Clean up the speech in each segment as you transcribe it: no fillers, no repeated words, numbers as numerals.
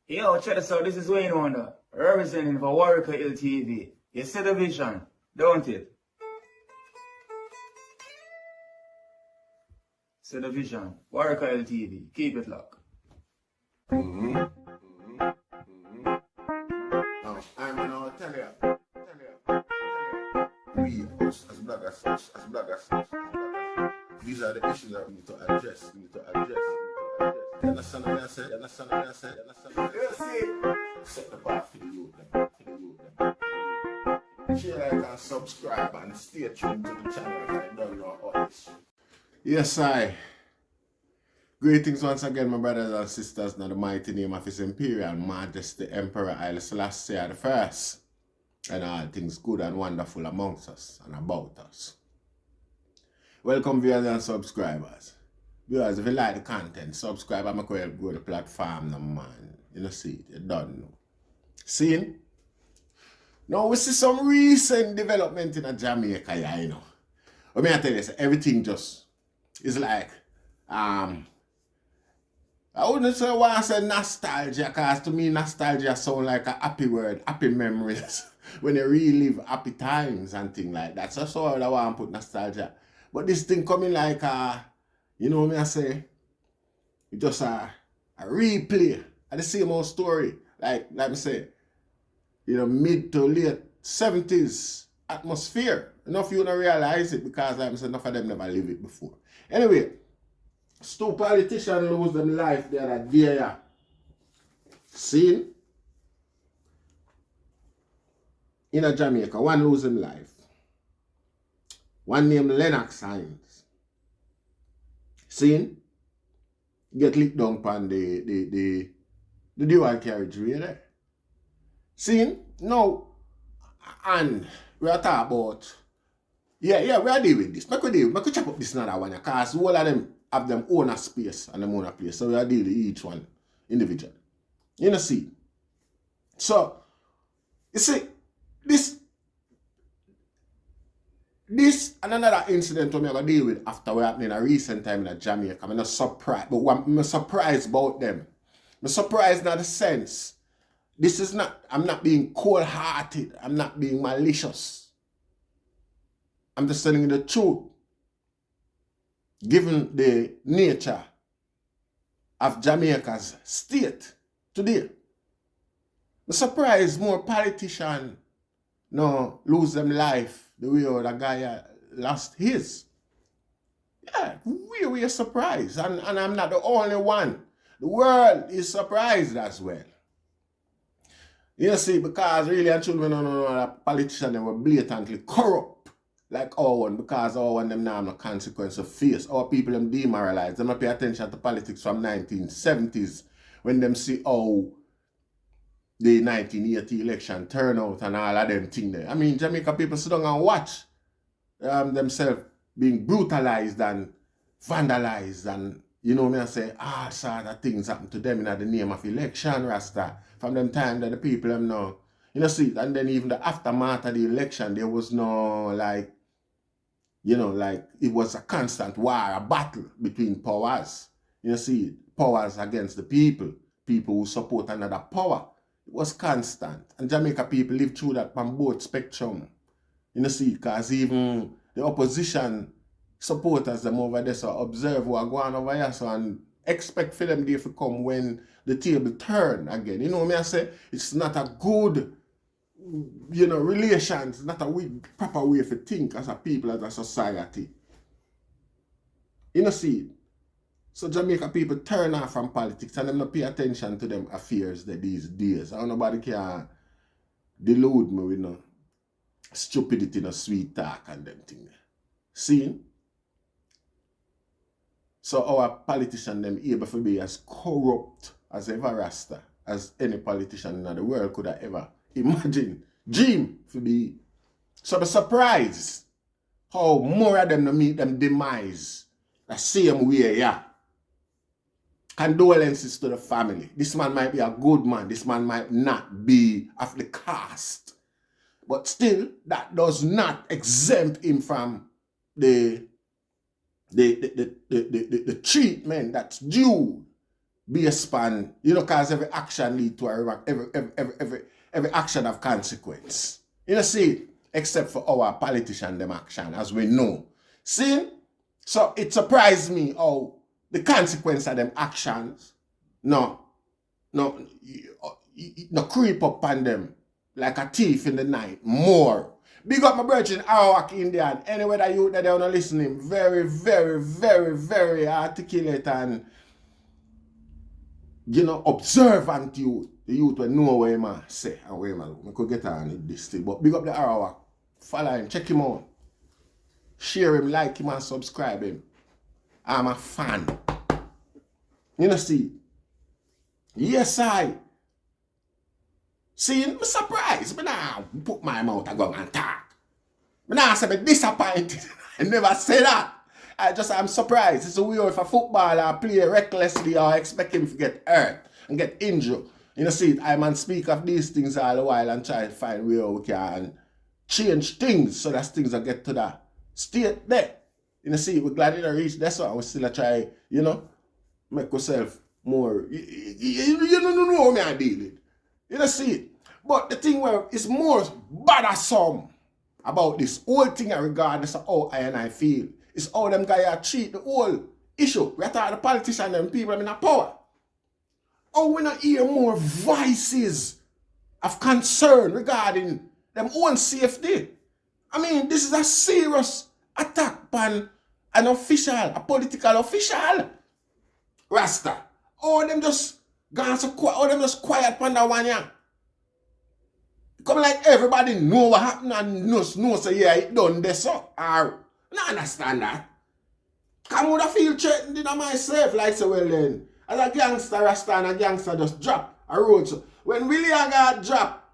Yo, check this out. This is Wayne Wonder, representing for Warrior LTV. You see the vision, don't it? See the vision. Warrior LTV. Keep it locked. Now, I'm gonna tell you. We, as bloggers, these are the issues that we need to address. You understand what I said? You see? Set the bar for the youth. Share, like, and subscribe, and stay tuned to the channel. I don't know all this shit. Yes, I. Greetings once again, my brothers and sisters, in the mighty name of His Imperial Majesty Emperor Haile Selassie I, and all things good and wonderful amongst us and about us. Welcome, viewers and subscribers. Viewers, if you like the content, subscribe and make well go to the platform, no man. You know, see it, you don't know. Seen? Now we see some recent development in Jamaica, yeah, you know. Let me tell you this, everything just is like, I wouldn't say why I say nostalgia, because to me nostalgia sounds like a happy word, happy memories, when you relive happy times and things like that. So that's all I want to put nostalgia. But this thing coming like you know what I say? It's just a replay of the same old story. Like me say, you know, mid to late 70s atmosphere. Enough you don't realize it because like I said, enough of them never lived it before. Anyway, two politicians lose them life there at day. See? In Jamaica, one lose him life. One named Lennox Hines. See? Get licked down on the dual carriageway there. See? Now, and we are talking about, we are dealing with this. I could chop up this another one because all of them have them own a space and them own a place. So we are dealing with each one individually. You know, see? So, you see, this and another incident we are going to deal with after we happened in a recent time in Jamaica. I'm not surprised, but I'm surprised about them. I'm surprised in the sense, this is not, I'm not being cold-hearted, I'm not being malicious. I'm just telling you the truth. Given the nature of Jamaica's state today, I'm surprised more politicians no lose them life the way the guy lost his. Yeah, we are surprised. And I'm not the only one. The world is surprised as well. You see, because really and truly, we don't know that politicians they were blatantly corrupt like our one, because our one them now have no consequence of face. Our people them demoralized. They don't pay attention to politics from 1970s when them see how the 1980 election turnout and all of them things there. I mean, Jamaica people sit down and watch themselves being brutalized and vandalized, and you know me I say all sorts of things happen to them in the name of election, Rasta. From them time that the people them know. You know, see, and then even the aftermath of the election, there was no like, you know, like it was a constant war, a battle between powers. You know, see, powers against the people who support another power. It was constant. And Jamaica people live through that from both spectrum. You know, see, because even the opposition supporters them over there so observe what are going over here so and expect for them there to come when the table turn again. You know what I say? It's not a good, you know, relations, not a proper way to think as a people, as a society. You know, see, so Jamaica people turn off from politics and them not pay attention to them affairs these days. And nobody can delude me with no stupidity, no sweet talk and them things. See? So our politicians them able to be as corrupt as ever Rasta, as any politician in the world could have ever imagine, dream to be. So the surprise how more of them to meet them demise the same way, yeah. Condolences to the family. This man might be a good man. This man might not be of the caste. But still, that does not exempt him from the treatment that's due based on, you know, because every action lead to every action have consequence. You know, see, except for our politician them action, as we know. See? So it surprised me how the consequence of them actions no creep up on them like a thief in the night more. Big up my brethren, Arawak Indian. Anyway, that you that they wanna listening, very, very, very, very articulate and, you know, observant youth. The youth will know what he say and what he do. I could get on with this thing. But big up the Arawak. Follow him, check him out. Share him, like him and subscribe him. I'm a fan. You know, see? Yes, I. See, I'm surprised. I now put my mouth and go and talk. I now say I'm disappointed. I never say that. I'm surprised. It's a weird if a footballer play recklessly or expect him to get hurt and get injured. You know, see, I man speak of these things all the while and try to find where we can change things so that things will get to the state there. You know, see, we're glad it reached. That's why we still try, you know, make ourselves more. You don't know me I deal with. You know, see, but the thing where it's more bothersome about this whole thing, regardless of how I feel, is how them guys treat the whole issue. We are talking the politicians and people in power. How we not hear more voices of concern regarding them own safety. I mean, this is a serious attack on an official, a political official. Rasta. All them just gone so quiet, all them just quiet on that one, yeah. Come like everybody know what happened and know say yeah, it done this so. Or not understand that. Come would I feel threatened in myself, like so well then. As a gangster Rasta and a gangster just drop a road. So when Willie got drop,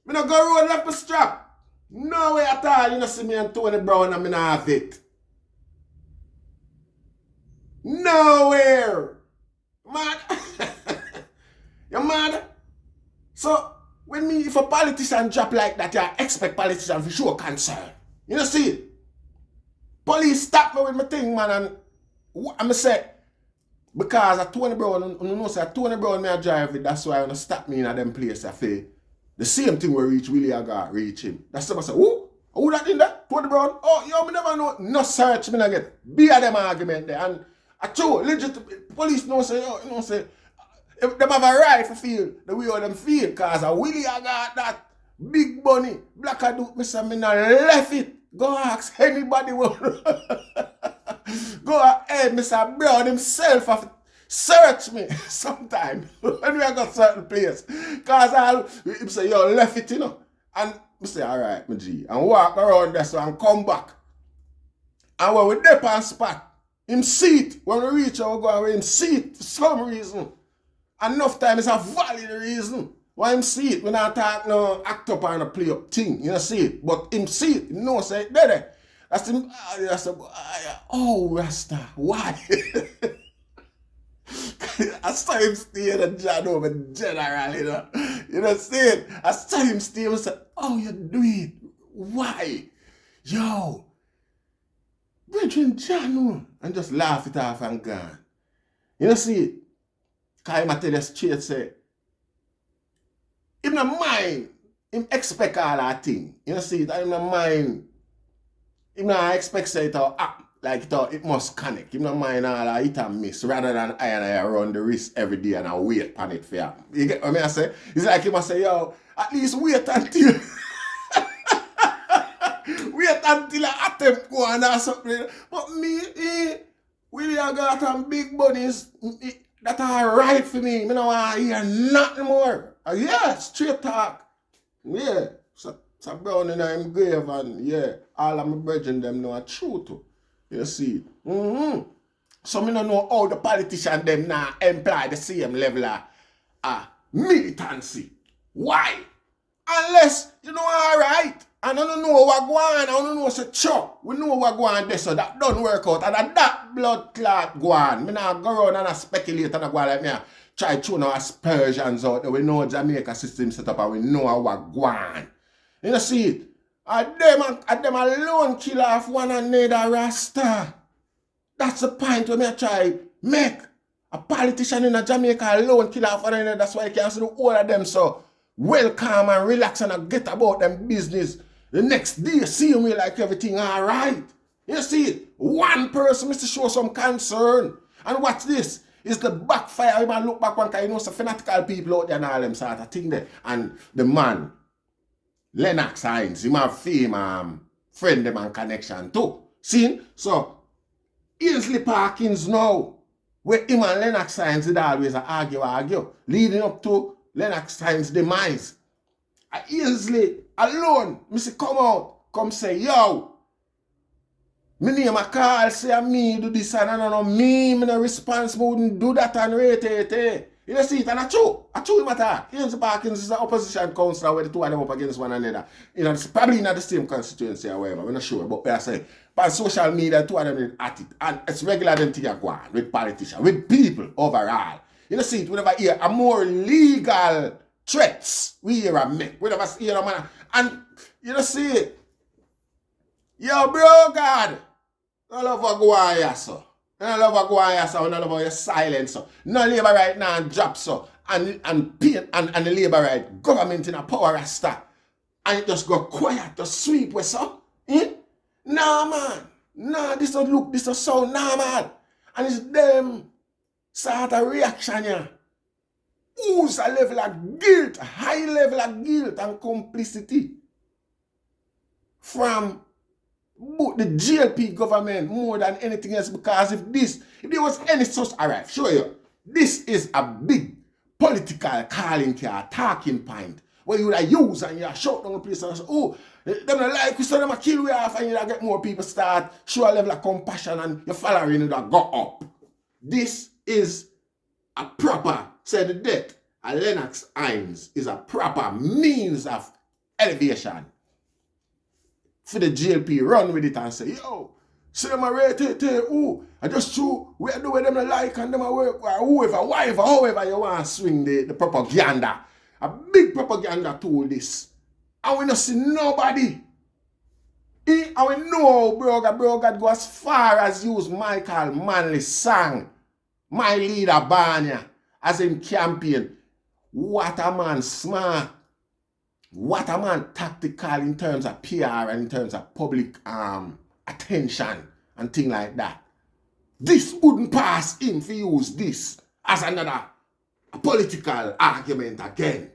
me no go road left my strap. No way at all, you know see me and Tony Brown and me not have it. Nowhere. Mad. You mad? So, when me, if a politician drop like that, you expect politician to show concern. You know, see it? Police stop me with my thing, man, and I'm say, because a Tony Brown, you know, say, Tony Brown may drive it, that's why I want to stop me in a them place, I feel. The same thing will reach Willie Aga, reach him. That's what I say, who that in there? Tony Brown? Oh, yo, me never know. No search, me not get. Be a them argument there. And I told legit police know say, you know say, if them have a right to feel the way how them feel, cause a Willie I got that big bunny, black a do, me say me not left it. Go ask anybody what. Go ahead, Mr. Brown himself have search me sometime when we got certain place. Cause I'll say, yo, left it, you know. And I say, alright, my G. And walk around there so and come back. And when we dip on spot, him see it. When we reach out, we go and him see it for some reason. Enough time is a valid reason why him see it. When I talk no act up and a play up thing, you know, see it. But him see it, him know say it there. That's him, oh, Rasta, why? I saw him stay in the John over general, you know. You know, see it? I saw him stay and say, oh, you do it. Why? Yo, Bridging John, and just laugh it off and gone. You know, see it? Because I tell you straight, say, him not mind, him expect all that thing. You know, see it? Him not mind, him not expect say it all up. Like it must connect. Him not mind all that hit and miss. Rather than I run the risk every day and I wait on it for you. You get what I say? It's like him I say, yo, at least wait until wait until I attempt go on or something. But me, Willie I got some big bunnies that are right for me. Me no want to hear nothing more. Yeah, straight talk. Yeah. So Brown in him grave and yeah, all of my brethren them know a truth too. You see it? So me don't know how the politicians them now employ the same level of militancy. Why? Unless, you know, alright, and I don't know what go on, I don't know say chop. We know what go on there, so that don't work out. And that blood clot go on. Me now go around and I speculate and I go like me try to know aspersions out there. We know Jamaica system set up and we know what go on. You know see it? And them alone kill off one another Rasta. That's the point when I try make. A politician in a Jamaica alone kill off one another. That's why you can't see the whole of them so welcome and relax and get about them business. The next day, see me like everything all right. You see it? One person must show some concern. And watch this. It's the backfire. You man look back one kind, you know, some fanatical people out there and all them sort of thing there. And the man, Lennox Hines, him have fame, friend them and connection too. See? So, Ainsley Parkins now, where him and Lennox Hines did always argue, leading up to Lennox Hines' demise. Ainsley alone, me say come out, come say, yo, me name a call, say me do this and I don't know, me no responsible, wouldn't do that and rate it. You see it, and I true him attack. Ainsley Parkins is an opposition councillor where the two of them up against one another. You know, it's probably not the same constituency or whatever, we're not sure, but I say, but social media, two of them at it, and it's regular than thing go on with politicians, with people overall. You know, see it, whenever hear a more legal threats, we hear a make, whenever hear a man, and you know, see it, yo, bro, God, I love what go on here, so. I love what go on here, so. I love how you silent, so. No labor right now and drop, so. And the labor right, government in a power rasta. And it just go quiet, just sweep with, so. Nah, man. Nah, this don't look, this don't sound normal. And it's them sort of reaction here. Who's a level of guilt, high level of guilt and complicity from the GLP government more than anything else, because if there was any such, alright, show you, this is a big political calling card, talking point, where you would use and you shout down the place and say, oh, them not like we, so them a kill we off, and you get more people start, show a level of compassion and your following that go up. This is a proper, say the death of Lennox Hines is a proper means of elevation. For the GLP, run with it and say, yo, see them a rate it, ooh, I just true, we do with them a like and them a work, or whoever, however you want to swing the propaganda. A big propaganda tool this. And we don't see nobody. And we know bro God go as far as use Michael Manley's song, My Leader Banya, as in campaign. What a man smart. What a man tactical in terms of PR and in terms of public attention and things like that. This wouldn't pass him if he use this as another political argument again.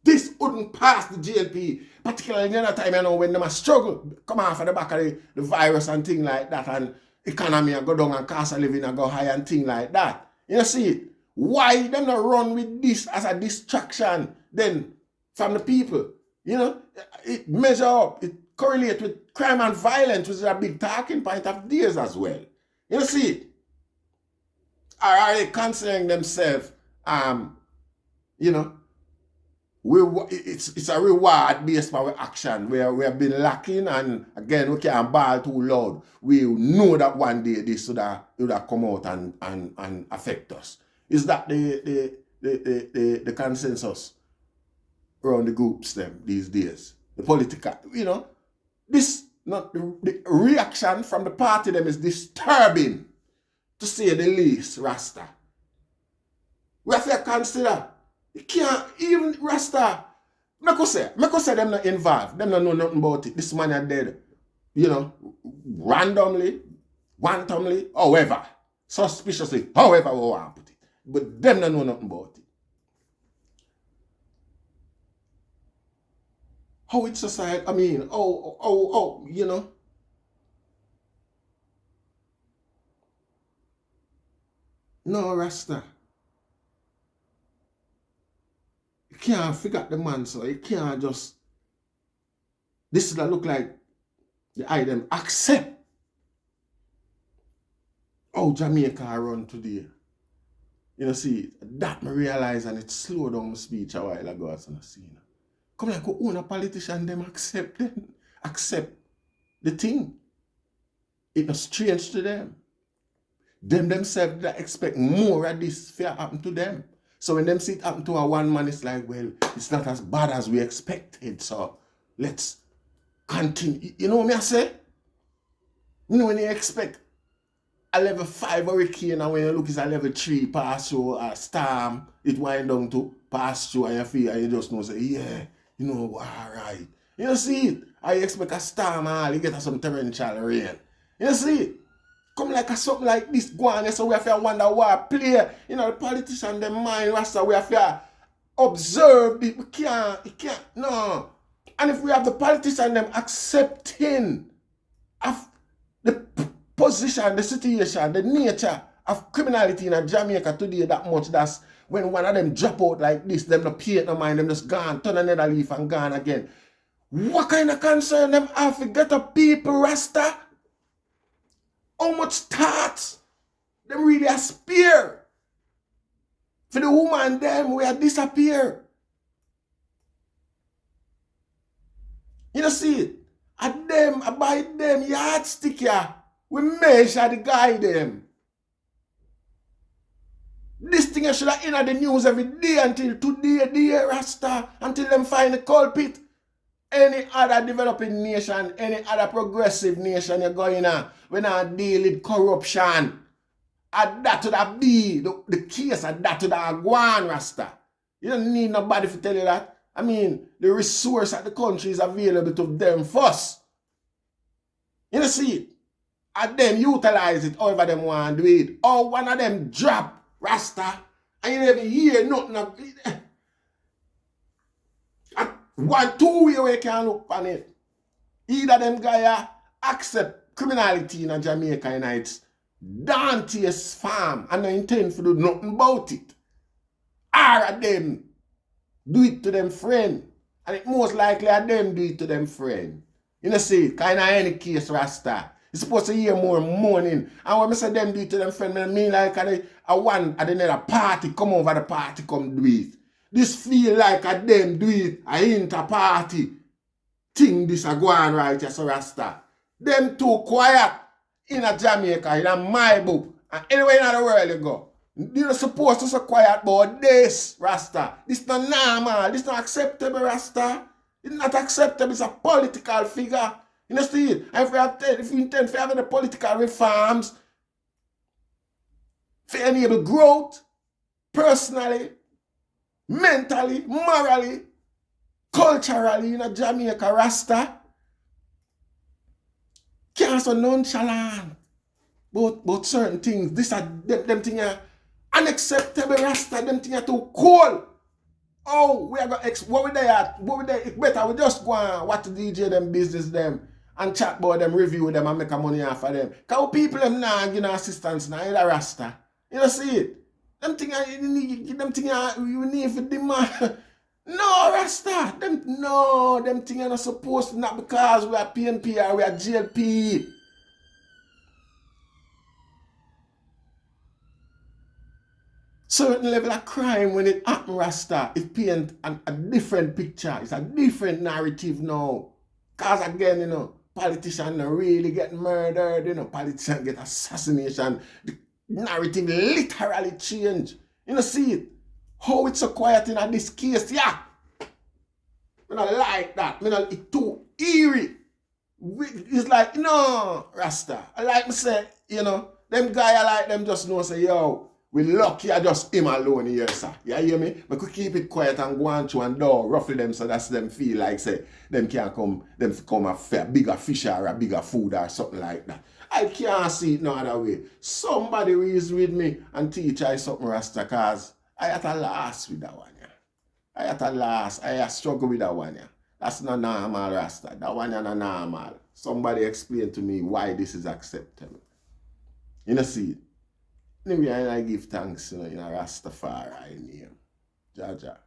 This wouldn't pass the GLP, particularly the other time, you know, when they must struggle, come off of the back of the virus and things like that, and economy go down and cost of living go high and things like that. You see it? Why them not run with this as a distraction then from the people? You know, it measure up, it correlates with crime and violence, which is a big talking point of theirs as well. You see it? Are they considering themselves, you know, it's a reward based on our action where we have been lacking, and again we can't ball too loud. We know that one day this would have come out and affect us. Is that the consensus around the groups them these days? The political, you know, this not the reaction from the party them is disturbing, to say the least, Rasta. We have to consider. You can't even Rasta. Me could say them not involved. Them not know nothing about it. This man are dead. You know, randomly, wantonly, however, suspiciously, however we want to put it. But them not know nothing about it. How it's society, I mean, you know. No, Rasta. You can't forget the man, so you can't just, this is that look like the item accept how Jamaica run today. You know, see, that me realize, and it slowed down my speech a while ago as I see. Come like own a politician, them accept the thing. It's not strange to them. Them themselves that expect more of this fear happen to them. So when them see it happen to a one man, it's like, well, it's not as bad as we expected. So let's continue. You know what I say? You know when you expect a level 5 hurricane, and when you look, it's a level 3 pass through a storm, it wind down to pass through, and you feel, and you just know, say, yeah, you know, alright. You see it? I expect a storm, and you get some torrential rain. You see it? Come like a something like this, go on, so we have to wonder what play. You know, the politician, them mind, Rasta, we have to observe it. We can't, no. And if we have the politician, them accepting of the position, the situation, the nature of criminality in Jamaica today that much, that's when one of them drop out like this, them not pay it no mind, them just gone, turn another leaf and gone again. What kind of concern them have to get up people, Rasta? How much thoughts them really aspire for the woman them will disappear? You know, see it? At them, about them yardstick here, we measure the guy them. This thing should have in the news every day until today, Rasta, until them find the culprit. Any other developing nation, any other progressive nation you're going on, we not deal with corruption. And that would have be the case, and that would have gone, Rasta. You don't need nobody to tell you that. I mean, the resource of the country is available to them first. You know, see it? And them utilize it however them want to do it. Or one of them drop, Rasta, and you never hear nothing of it. 1, 2 way we can look on it. Either them guy accept criminality in Jamaica and it's Dante's farm and they intend to do nothing about it. Or them do it to them friend. And it most likely them do it to them friend. You know see, kind of any case Rasta. You're supposed to hear more morning. And when I say them do it to them friend, I mean like a one at another party, come over the party, come do it. This feel like a them do it, a inter-party thing this a go on right here, so Rasta. Them too quiet in a Jamaica, in a my book, and anywhere in the world you go. You're not supposed to so quiet about this, Rasta. This not normal, this not acceptable, Rasta. It's not acceptable, it's a political figure. You know see it? And if you intend to have the political reforms, to enable growth, personally, mentally, morally, culturally in Jamaica, Rasta, can't so nonchalant about certain things. This are them things are unacceptable, Rasta. Them things are too cold. Oh, we are going what we they at? What we they? It's better we just go and watch the DJ them business them and chat about them, review them and make a money off of them. Because people them now give no assistance now, either Rasta. You know see it? Them things you need for demand. No, Rasta. Them things are not supposed to, not because we are PNP or we are GLP. Certain level of crime when it happens, Rasta, it paints a different picture. It's a different narrative now. Because again, you know, politicians really get murdered, you know, politicians get assassination. The narrative literally change. You know, see it? How it's so quiet in this case, yeah. I don't like that. It's too eerie. It's like, no, Rasta. I like me say, you know, them guy I like them just know say, yo, we lucky I just him alone here, sir. You hear me? But could keep it quiet and go on through and door, ruffle them so that's them feel like say, them can't come a bigger fish or a bigger food or something like that. I can't see it no other way. Somebody is with me and teach I something, Rasta, cause I had a loss with that one, yeah. I had a loss. I had struggle with that one, yeah. That's not normal, Rasta. That one is not normal. Somebody explain to me why this is acceptable. You know, see it? Anyway, I give thanks, you know, in a Rastafari name. Jaja.